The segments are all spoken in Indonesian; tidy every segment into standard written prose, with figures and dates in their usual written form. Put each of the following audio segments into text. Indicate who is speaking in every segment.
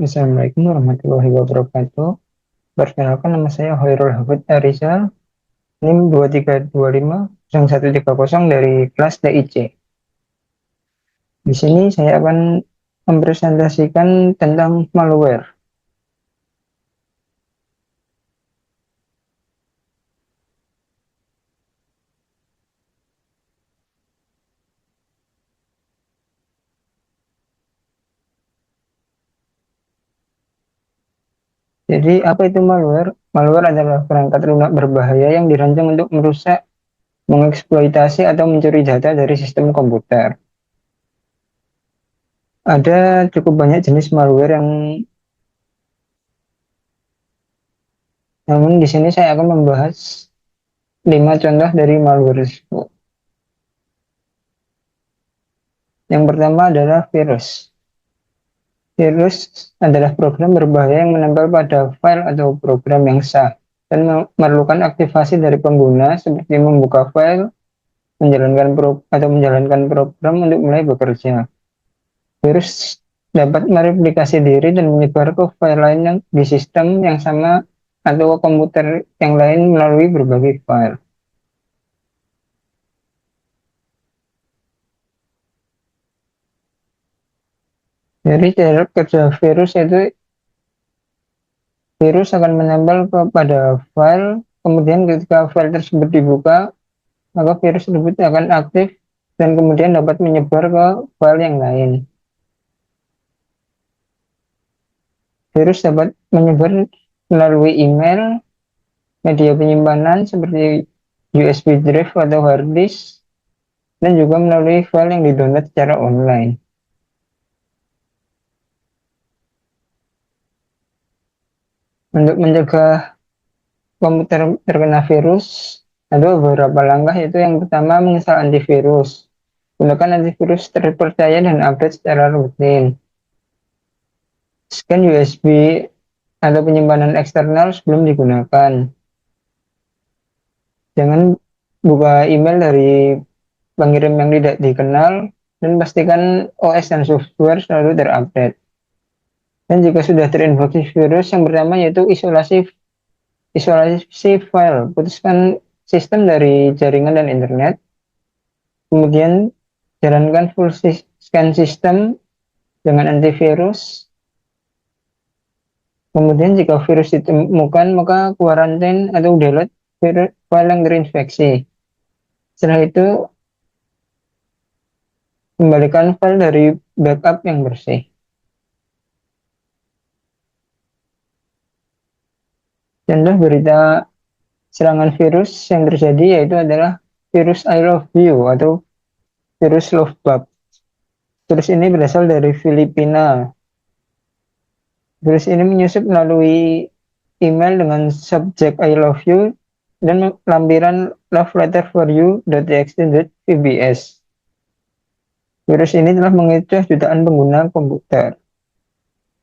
Speaker 1: Assalamualaikum warahmatullahi wabarakatuh. Perkenalkan nama saya Hoirul Hafid Arizal, NIM 2325 dari kelas DIC. Di sini saya akan mempresentasikan tentang malware. Jadi apa itu malware? Malware adalah perangkat lunak berbahaya yang dirancang untuk merusak, mengeksploitasi atau mencuri data dari sistem komputer. Ada cukup banyak jenis malware namun di sini saya akan membahas 5 contoh dari malware tersebut. Yang pertama adalah virus. Virus adalah program berbahaya yang menempel pada file atau program yang sah dan memerlukan aktivasi dari pengguna seperti membuka file, menjalankan program untuk mulai bekerja. Virus dapat mereplikasi diri dan menyebar ke file lain yang di sistem yang sama atau komputer yang lain melalui berbagai file. Jadi cara kerja virus akan menempel kepada file, kemudian ketika file tersebut dibuka, maka virus tersebut akan aktif dan kemudian dapat menyebar ke file yang lain. Virus dapat menyebar melalui email, media penyimpanan seperti USB drive atau hard disk, dan juga melalui file yang didownload secara online. Untuk mencegah komputer terkena virus, ada beberapa langkah, yaitu yang pertama menginstal antivirus. Gunakan antivirus terpercaya dan update secara rutin. Scan USB atau penyimpanan eksternal sebelum digunakan. Jangan buka email dari pengirim yang tidak dikenal dan pastikan OS dan software selalu terupdate. Dan jika sudah terinfeksi virus, yang pertama yaitu isolasi file. Putuskan sistem dari jaringan dan internet. Kemudian jalankan full scan sistem dengan antivirus. Kemudian jika virus ditemukan, maka kuarantin atau delete file yang terinfeksi. Setelah itu, kembalikan file dari backup yang bersih. Contoh berita serangan virus yang terjadi yaitu adalah virus I love you atau virus love bug. Virus ini berasal dari Filipina. Virus ini menyusup melalui email dengan subjek I love you dan lampiran love letter for you.txt.vbs. Virus ini telah mengecoh jutaan pengguna komputer.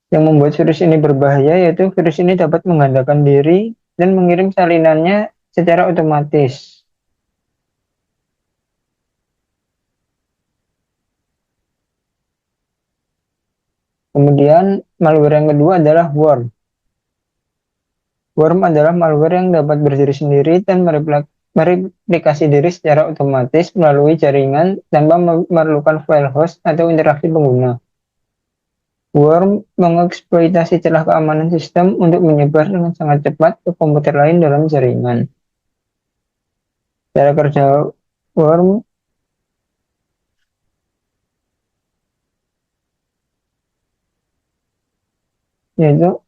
Speaker 1: Yang membuat virus ini berbahaya yaitu virus ini dapat menggandakan diri dan mengirim salinannya secara otomatis. Kemudian malware yang kedua adalah worm. Worm adalah malware yang dapat berdiri sendiri dan mereplikasi diri secara otomatis melalui jaringan tanpa memerlukan file host atau interaksi pengguna. Worm mengeksploitasi celah keamanan sistem untuk menyebar dengan sangat cepat ke komputer lain dalam jaringan. Cara kerja worm yaitu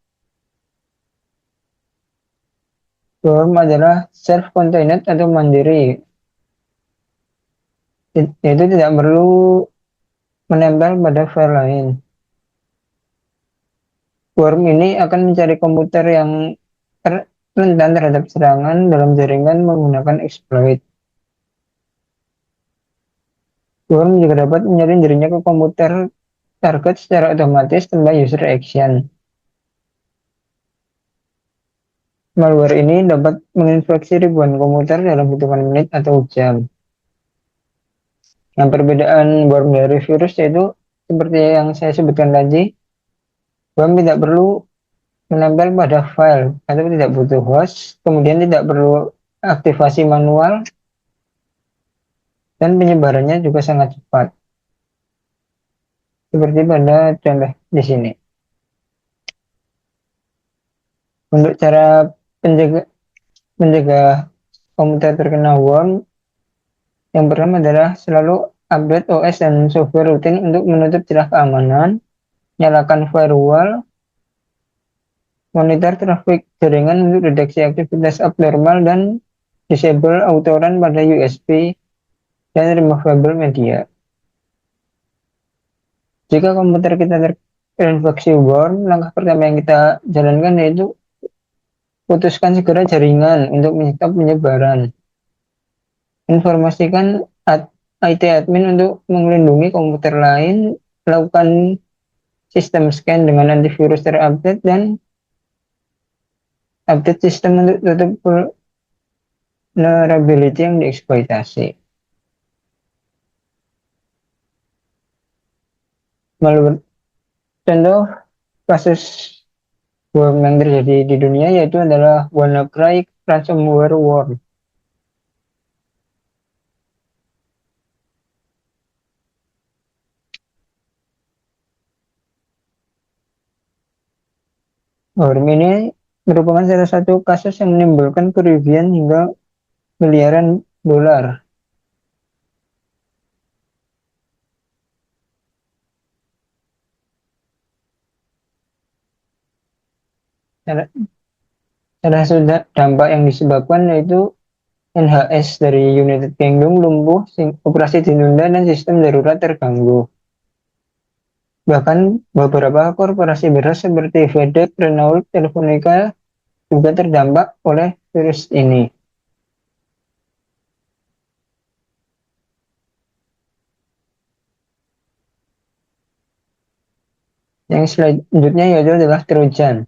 Speaker 1: worm adalah self-contained atau mandiri, yaitu tidak perlu menempel pada file lain. Worm ini akan mencari komputer yang rentan terhadap serangan dalam jaringan menggunakan exploit. Worm juga dapat menyalin dirinya ke komputer target secara otomatis tanpa user action. Malware ini dapat menginfeksi ribuan komputer dalam hitungan menit atau jam. Yang perbedaan worm dari virus yaitu seperti yang saya sebutkan tadi, Bom tidak perlu menempel pada file atau tidak butuh host, kemudian tidak perlu aktivasi manual, dan penyebarannya juga sangat cepat. Seperti pada contoh di sini. Untuk cara mencegah komputer terkena worm, yang pertama adalah selalu update OS dan software rutin untuk menutup celah keamanan, nyalakan firewall, monitor trafik jaringan untuk deteksi aktivitas abnormal, dan disable auto run pada USB dan removable media. Jika komputer kita terinfeksi worm, langkah pertama yang kita jalankan yaitu putuskan segera jaringan untuk menyetop penyebaran. Informasikan IT admin untuk melindungi komputer lain, lakukan sistem scan dengan antivirus terupdate, dan update sistem untuk tutup vulnerability yang dieksploitasi. Malware. Contoh kasus worm yang terjadi di dunia yaitu adalah WannaCry ransomware worm. Worm ini merupakan salah satu kasus yang menimbulkan kerugian hingga miliaran dolar. Salah satu dampak yang disebabkan yaitu NHS dari United Kingdom lumpuh, operasi ditunda, dan sistem darurat terganggu. Bahkan beberapa korporasi besar seperti FedEx, Renault, Telefonica juga terdampak oleh virus ini. Yang selanjutnya yaitu adalah Trojan.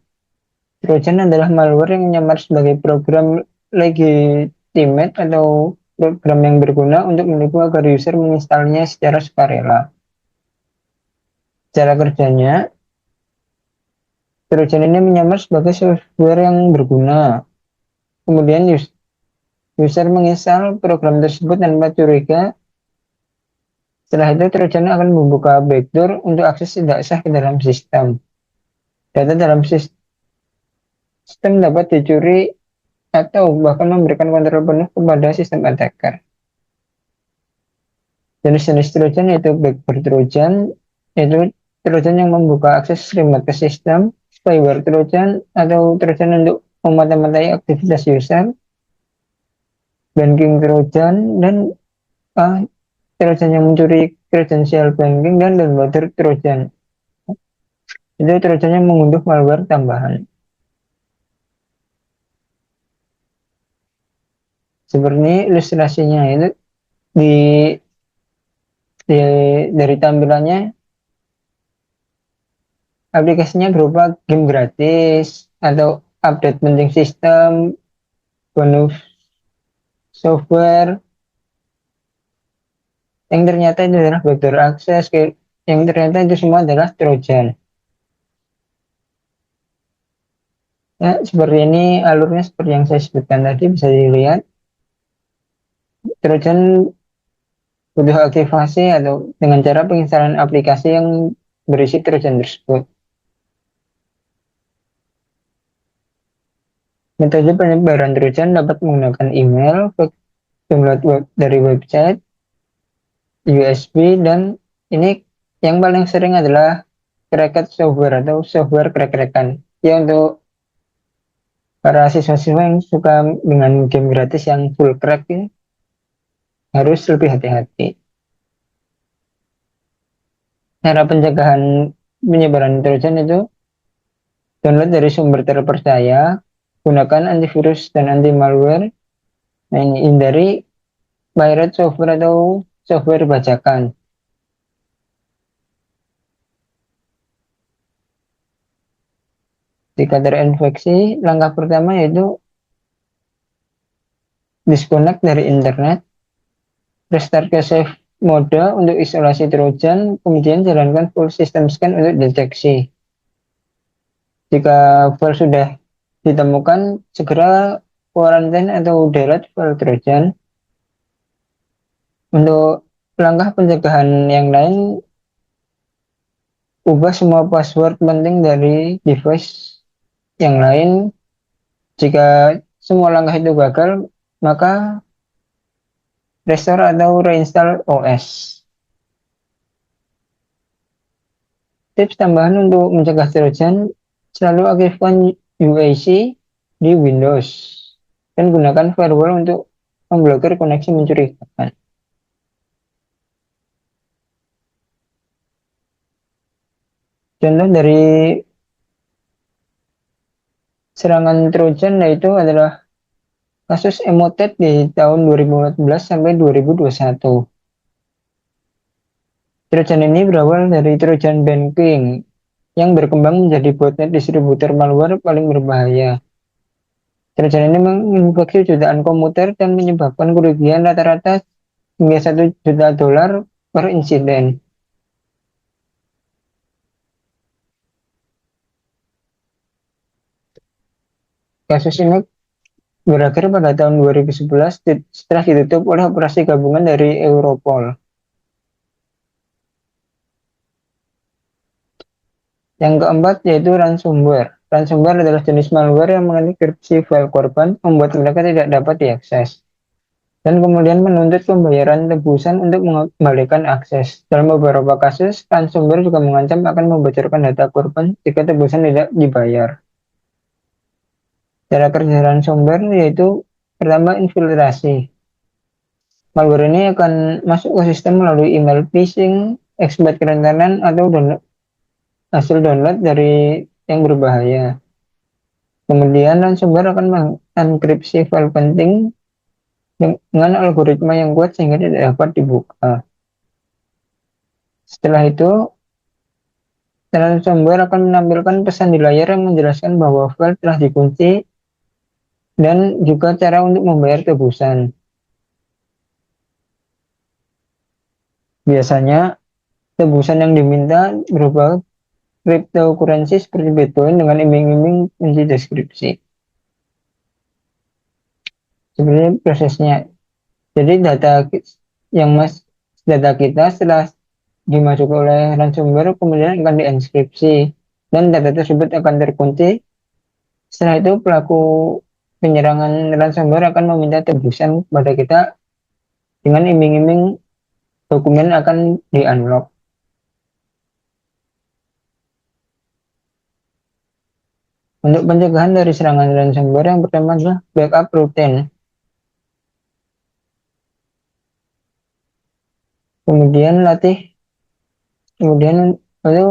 Speaker 1: Trojan adalah malware yang menyamar sebagai program legitimate atau program yang berguna untuk menipu agar user menginstalnya secara sukarela. Cara kerjanya, Trojan ini menyamar sebagai software yang berguna. Kemudian user menginstal program tersebut tanpa curiga. Setelah itu, Trojan akan membuka backdoor untuk akses tidak sah ke dalam sistem. Data dalam sistem dapat dicuri atau bahkan memberikan kontrol penuh kepada sistem attacker. Jenis-jenis Trojan yaitu backdoor Trojan, yaitu Trojan yang membuka akses remote ke sistem, spyware Trojan atau Trojan untuk memata-matai aktivitas user, banking Trojan, dan Trojan yang mencuri kredensial banking, dan downloader Trojan. Itu Trojan yang mengunduh malware tambahan. Seperti ilustrasinya itu di, di dari tampilannya, aplikasinya berupa game gratis atau update penting sistem, bonus software, yang ternyata itu adalah backdoor access, yang ternyata itu semua adalah Trojan. Ya, seperti ini alurnya seperti yang saya sebutkan tadi, bisa dilihat. Trojan butuh aktivasi atau dengan cara penginstalan aplikasi yang berisi Trojan tersebut. Metode penyebaran Trojan dapat menggunakan email, download dari website, USB, dan ini yang paling sering adalah cracked software atau software crack-crackan. Ya, untuk para siswa-siswa yang suka dengan game gratis yang full crack ini, harus lebih hati-hati. Cara pencegahan penyebaran Trojan itu download dari sumber terpercaya, gunakan antivirus dan anti malware, nah, hindari pirate software atau software bajakan. Jika terinfeksi, langkah pertama yaitu disconnect dari internet, restart ke safe mode untuk isolasi Trojan, kemudian jalankan full system scan untuk deteksi. Jika file sudah ditemukan, segera quarantine atau delete file Trojan. Untuk langkah pencegahan yang lain, ubah semua password penting dari device yang lain. Jika semua langkah itu gagal, maka restore atau reinstall OS. Tips tambahan untuk mencegah Trojan, selalu aktifkan UAC di Windows dan gunakan firewall untuk memblokir koneksi mencurigakan. Contoh dari serangan Trojan yaitu adalah kasus Emotet di tahun 2014 sampai 2021. Trojan ini berawal dari Trojan banking yang berkembang menjadi botnet distributor malware paling berbahaya. Trojan ini menginfeksi jutaan komputer dan menyebabkan kerugian rata-rata hingga $1 juta per insiden. Kasus ini berakhir pada tahun 2011 setelah ditutup oleh operasi gabungan dari Europol. Yang keempat yaitu ransomware. Ransomware adalah jenis malware yang mengenkripsi file korban, membuat mereka tidak dapat diakses, dan kemudian menuntut pembayaran tebusan untuk mengembalikan akses. Dalam beberapa kasus, ransomware juga mengancam akan membocorkan data korban jika tebusan tidak dibayar. Cara kerja ransomware yaitu pertama infiltrasi. Malware ini akan masuk ke sistem melalui email phishing, exploit kerentanan, atau hasil download dari yang berbahaya. Kemudian ransomware akan mengenkripsi file penting dengan algoritma yang kuat sehingga tidak dapat dibuka. Setelah itu, ransomware akan menampilkan pesan di layar yang menjelaskan bahwa file telah dikunci dan juga cara untuk membayar tebusan. Biasanya, tebusan yang diminta berupa cryptocurrency seperti Bitcoin dengan iming-iming kunci deskripsi. Sebenarnya prosesnya, jadi data kita setelah dimasuk oleh ransomware kemudian akan dienkripsi dan data tersebut akan terkunci. Setelah itu pelaku penyerangan ransomware akan meminta tebusan kepada kita dengan iming-iming dokumen akan di-unlock. Untuk pencegahan dari serangan ransomware yang pertama adalah backup routine. Kemudian lalu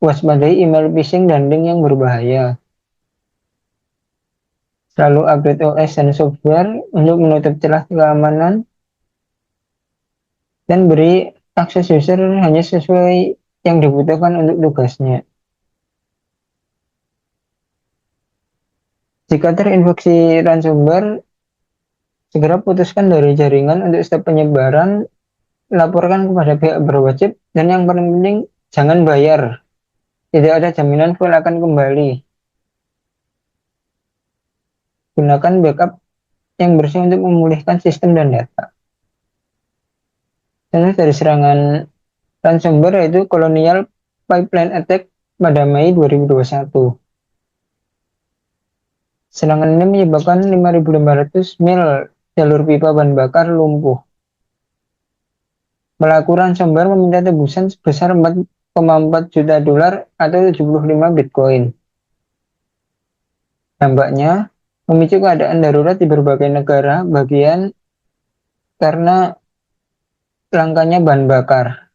Speaker 1: waspadai email phishing dan link yang berbahaya. Selalu update OS dan software untuk menutup celah keamanan dan beri akses user hanya sesuai yang dibutuhkan untuk tugasnya. Jika terinfeksi ransomware, segera putuskan dari jaringan untuk stop penyebaran, laporkan kepada pihak berwajib, dan yang paling penting, jangan bayar. Tidak ada jaminan file akan kembali. Gunakan backup yang bersih untuk memulihkan sistem dan data. Contoh dari serangan ransomware yaitu Colonial Pipeline Attack pada Mei 2021. Serangan ini menyebabkan 5.500 mil jalur pipa bahan bakar lumpuh. Pelaku ransomware meminta tebusan sebesar $4,4 juta atau 75 Bitcoin. Dampaknya memicu keadaan darurat di berbagai negara bagian karena langkanya bahan bakar.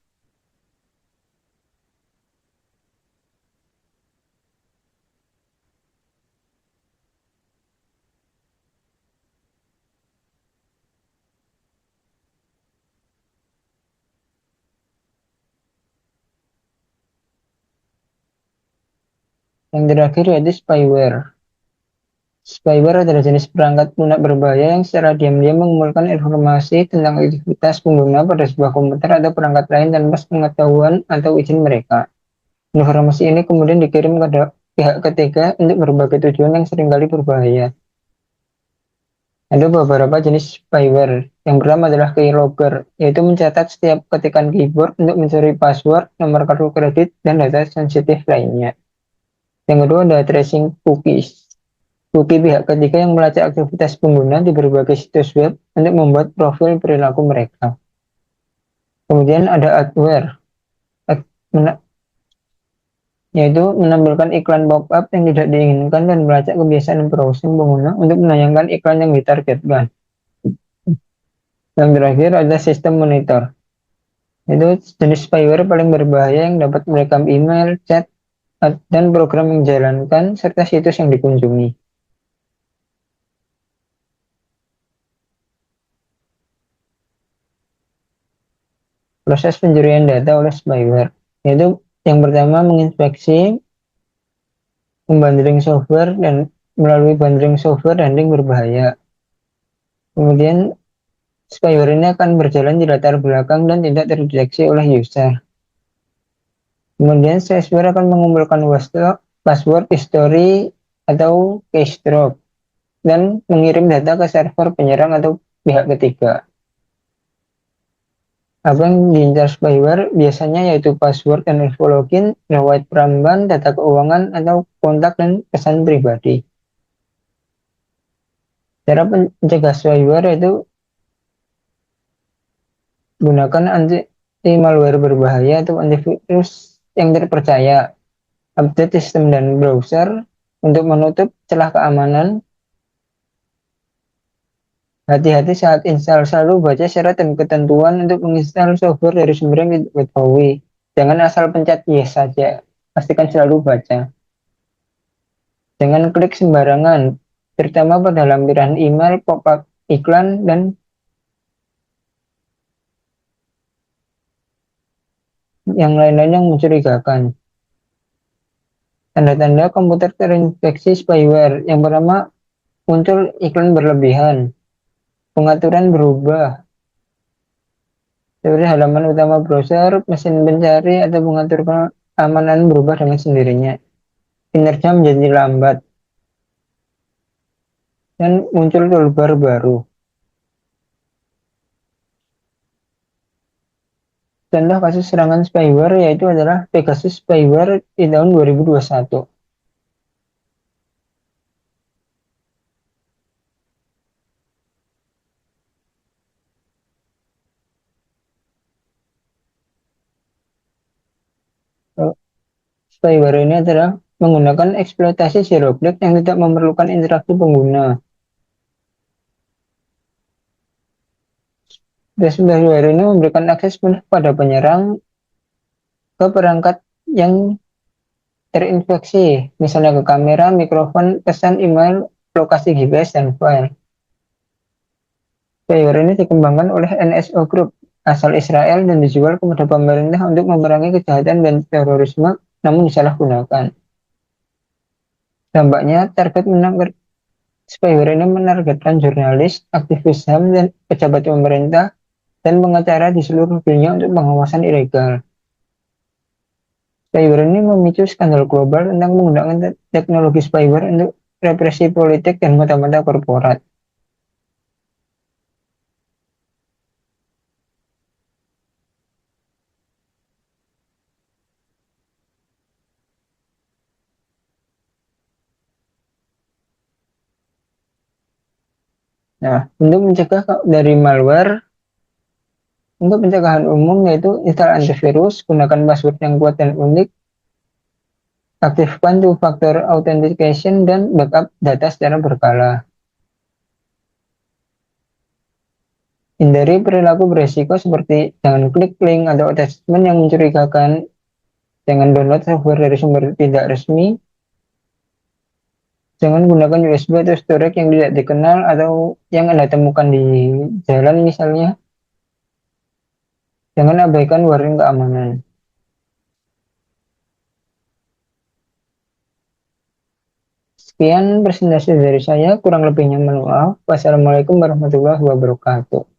Speaker 1: Yang terakhir yaitu spyware. Spyware adalah jenis perangkat lunak berbahaya yang secara diam-diam mengumpulkan informasi tentang aktivitas pengguna pada sebuah komputer atau perangkat lain tanpa pengetahuan atau izin mereka. Informasi ini kemudian dikirim pihak ketiga untuk berbagai tujuan yang seringkali berbahaya. Ada beberapa jenis spyware. Yang pertama adalah keylogger, yaitu mencatat setiap ketikan keyboard untuk mencuri password, nomor kartu kredit, dan data sensitif lainnya. Yang kedua ada tracing cookies. Cookie pihak ketiga yang melacak aktivitas pengguna di berbagai situs web untuk membuat profil perilaku mereka. Kemudian ada adware, yaitu menampilkan iklan pop-up yang tidak diinginkan dan melacak kebiasaan browsing pengguna untuk menayangkan iklan yang ditargetkan. Yang terakhir ada sistem monitor. Itu jenis spyware paling berbahaya yang dapat merekam email, chat, dan program yang dijalankan serta situs yang dikunjungi. Proses pencurian data oleh spyware, yaitu yang pertama menginspeksi, membandering software dan melalui bundling software dan link berbahaya. Kemudian spyware ini akan berjalan di latar belakang dan tidak terdeteksi oleh user. Kemudian spyware akan mengumpulkan password history atau keystroke dan mengirim data ke server penyerang atau pihak ketiga. Apa yang diincar spyware biasanya yaitu password dan info login, riwayat peramban, data keuangan, atau kontak dan pesan pribadi. Cara mencegah spyware yaitu gunakan anti malware berbahaya atau antivirus yang terpercaya, update sistem dan browser untuk menutup celah keamanan. Hati-hati saat install, selalu baca syarat dan ketentuan untuk menginstal software dari sumber yang diketahui. Jangan asal pencet yes saja, pastikan selalu baca. Jangan klik sembarangan, terutama pada lampiran email, pop-up iklan, dan yang lain-lain yang mencurigakan. Tanda-tanda komputer terinfeksi spyware. Yang pertama, muncul iklan berlebihan, pengaturan berubah, seperti halaman utama browser, mesin pencari, atau pengatur keamanan berubah dengan sendirinya. Kinerja menjadi lambat, dan muncul toolbar baru. Contoh kasus serangan spyware yaitu adalah Pegasus spyware di tahun 2021. Spyware ini adalah menggunakan eksploitasi zero click yang tidak memerlukan interaksi pengguna. Spyware ini memberikan akses penuh pada penyerang ke perangkat yang terinfeksi, misalnya ke kamera, mikrofon, pesan, email, lokasi GPS, dan file. Spyware ini dikembangkan oleh NSO Group asal Israel dan dijual kepada pemerintah untuk memerangi kejahatan dan terorisme, namun disalahgunakan. Dampaknya, spyware ini menargetkan jurnalis, aktivis HAM, dan pejabat pemerintah dan pengacara di seluruh dunia untuk pengawasan ilegal. Spyware ini memicu skandal global tentang menggunakan teknologi spyware untuk represi politik dan mata-mata korporat. Nah, untuk mencegah dari malware, untuk pencegahan umum yaitu install antivirus, gunakan password yang kuat dan unik, aktifkan two-factor authentication, dan backup data secara berkala. Hindari perilaku beresiko seperti jangan klik link atau attachment yang mencurigakan, jangan download software dari sumber tidak resmi, jangan gunakan USB atau storage yang tidak dikenal atau yang Anda temukan di jalan misalnya, jangan abaikan warning keamanan. Sekian presentasi dari saya, kurang lebihnya mohon maaf. Wassalamualaikum warahmatullahi wabarakatuh.